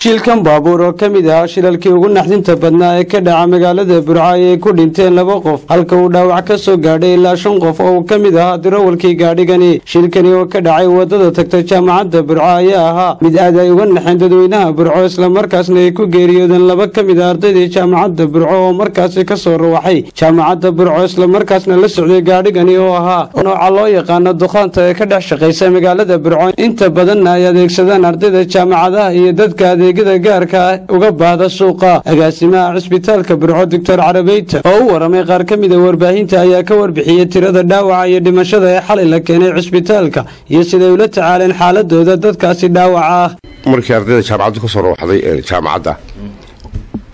shilkan baabuur oo ka mid ah shilalkii ugu naxdinta badnaa ee ka dhaca magaalada Burco ay ku dhinteen 2 qof halka uu dhaawac ka soo gaadhay ilaa 5 qof oo ka mid ah darawalkii gaadhigani shilkani oo ka dhacay wadada tagta jaamacadda Burco ayaa ahaa mid aad ay uga naxeen dadweynaha Burco isla markaasna ay ku geeriyoodeen 2 ka mid ah ardayda jaamacadda Burco oo markaas ka soo ruuxay jaamacadda Burco isla markaasna la socday gaadhigani oo ahaa nooca loo yaqaan duqaanta ee ka dhex shaqeysa magaalada Burco inta badan ay adeegsadaan ardayda jaamacadaha iyo dadka gaarka uga baahda suuqa agaasimaha cisbitaalka Burco Dr. Carabeyta oo u waramay qaar ka mid ah warbaahinta ayaa ka warbixiyay tirada dhaawaca iyo dhimashada ee xalay la keenay cisbitaalka iyo sida ay ula tacaaleen xaaladooda dadkaasi dhaawaca ah markii ardayda jaamacadda ka soo ruuxday jaamacadda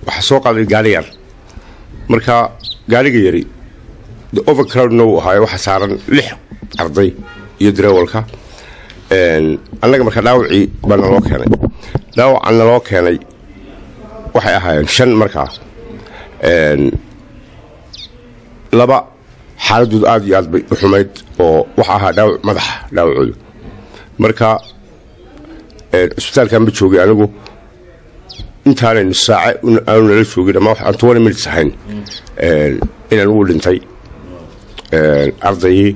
waxa soo qaaday gaari yar marka gaariga yari overcrowd no ahaa waxa saaran 6 arday iyo darawalka annaga marka dhaawacii baan loo keenay dhaawacna loo keenay waxay ahaayeen 5 markaa laba xaaladoodu aad iyo aad bay u xumayd oo waxa ahaa dhaawac madaxa dhaawacoodu marka isbitaalkan ma joogay anigu intaanaynu saace aanu nala joogin ama waxaan 20 minutes ahayn inaan ugu dhintay ardaygii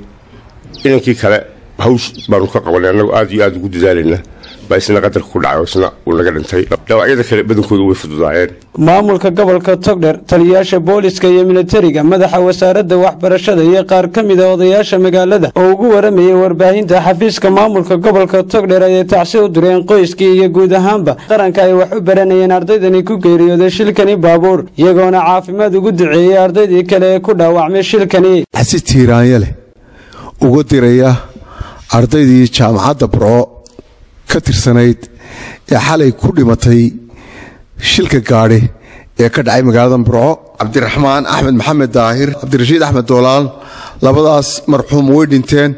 inankii kale hawsh baanu ka qabanay annagu aad iyo aad ugu dadaalayna isna qadarka ku dhacay isna uu laga dhintay dhaawacyada kale badankoodu way fududaayeen maamulka gobolka Togdheer taliyaasha booliska iyo militariga madaxa wasaaradda waxbarashada iyo qaar ka mid ah odayaasha magaalada oo ugu waramayay warbaahinta xafiiska maamulka gobolka Togdheer ay tacsi u direen qoyskii iyo guud ahaanba qaranka ay wax u baranayeen ardaydani ku geeriyooday shilkani baabuur iyagoona caafimaad ugu duceeyay ardaydii kale ee ku dhaawacmay shilkani si tiiraanyale ugu diraya ardaydii jaamacadda Burco ka tirsanayd ee xalay ku dhimatay shilka gaadhi ee ka dhacay magaalada Burco Cabdiraxmaan Axmed Maxamed Daahir Cabdirashiid Axmed Doolaal labadaas marxuum way dhinteen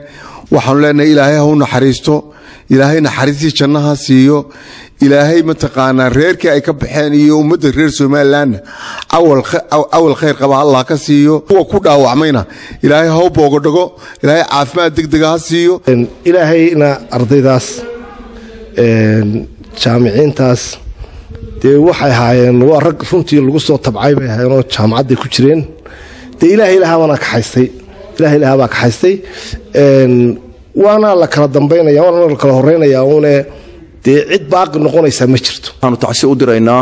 waxaan leenahay Ilaahay ha u naxariisto Ilaahay naxariistii jannaha siiyo Ilaahay ma taqaana reerkii ay ka baxeen iyo ummadda reer Soomaaliland awal khayr qaba Allah ka siiyo kuwa ku dhaawacmayna Ilaahay ha u boogadhago Ilaahay caafimaad degdeg ah siiyo Ilaahayna ardaydaas jaamiciintaas dee waxay ahaayeen waa rag runtii lagu soo tabcay bay ahaayeen oo jaamacadday ku jireen dee ilaahay baa ka xaystay waana la kala dambaynaya waana la kala horeynayaa uune dee cid baaqi noqonaysa ma jirto waxaanu tacsi u diraynaa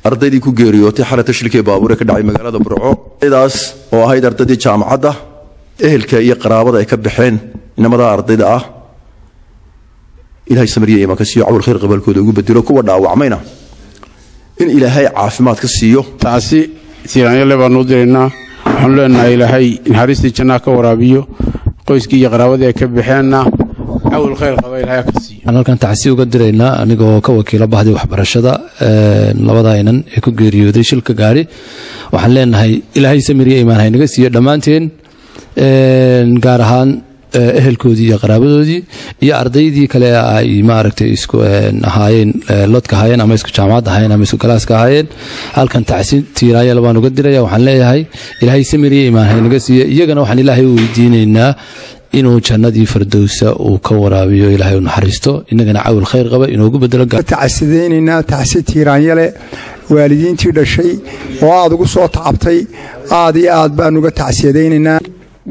ardaydii ku geeriyootay xalata shilkii baabuur ee ka dhacay magaalada Burco ardaydaas oo ahayd ardaydii jaamacadda ehelka iyo qaraabada ay ka baxeen inamada ardayda ah ilaahay samariye ma ka siiyo awal khayr qabalkooda ugu bedelo kuwa dhaawacmayna in ilaahay caafimaad ka siiyo taasi siiraanyale baan u direynaa waxaan leenahay ilaahay naxariistii jannaha ka waraabiyo qoyskii iyo qaraabada ay ka baxeenna awal khayr qaba ilaahay ka siiyo halkan taasi uga direynaa anigoo ka wakiilo bahday waxbarashada labada inan ee ku geeriyooday shilka gaari waxaan leenahay ilaahay samariye iimaan haynaga siiyo dhamaanteen gaar ahaan ehelkoodii iyo qaraabadoodii iyo ardaydii kale ay maaragtay isku ahaayeen lodka ahaayeen ama isku jaamacad ahaayeen ama isku galaaska ahaayeen halkan tacsiin tiiraayal baan uga diraya waxaan leeyahay ilaahay samiriye iimaan haynaga siiyo iyagana waxaan ilaahay u weydiinaynaa inuu jannadii firdowsa uu ka waraabiyo ilaahay u naxariisto inagana caawil khayr qaba inuu ugu bedelo tacsideynayna tacsi tiiraanyale waalidiintii dhashay oo aad ugu soo tacabtay aad iyo aad baan uga tacsiyadeynaynaa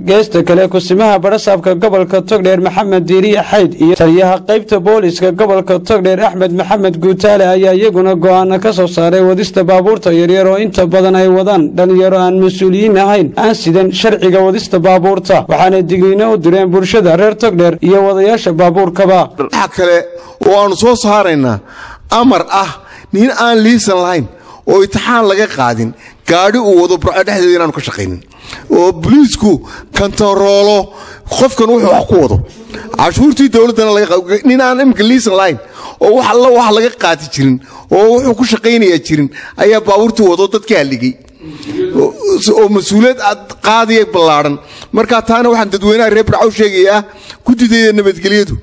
geesta kale kusimaha barasaabka gobolka Togdheer Maxamed Diiriye Xayd iyo taliyaha qaybta booliska gobolka Togdheer Axmed Maxamed Guutaale ayaa iyaguna go'aan ka soo saaray wadista baabuurta yaryar oo inta badan ay wadaan dhalinyaro aan mas'uuliyiin ahayn aan sidan sharciga wadista baabuurta waxaana digniino u direen bulshada reer Togdheer iyo wadayaasha baabuurkaba kale oo aan soo saarayna amar ah nin aan liisan lahayn oo imtixaan laga qaadin gaari uu wado Burco dhexdeeda inaan ka shaqeynin oo booliisku kantaroolo qofkan wuxuu wax ku wado cashuurtii dawladana laga nin aan imka liisan lahayn oo wax laga qaati jirin oo wuxuu ku shaqeynaya jirin ayaa baabuurtu wado dadka haligay oo mas'uuliyad qaadiye balaaran marka taana waxaan dadweynaha reer Burco sheegayaa ku diiday nabadgelyadu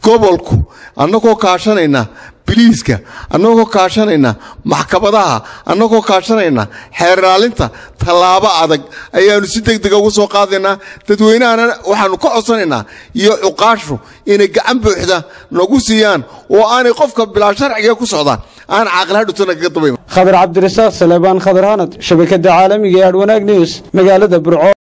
gobolku annagoo kaashanayna biliiska annagoo kaashanayna maxkamadaha annagoo kaashanayna xeer ilaalinta tallaabo adag ayaanu si degdeg ugu soo qaadaynaa dadweynahana waxaanu ka codsanaynaa iyo cuqaashu inay gacan buuxda nagu siiyaan oo aanay qofka bilaa sharciga ku socda aan caaqilha dhutana kaga dabayn khadar cabdirasaaq salebaan khadar hanad shabakada caalamiga ee Adwanaag News magaalada Burco.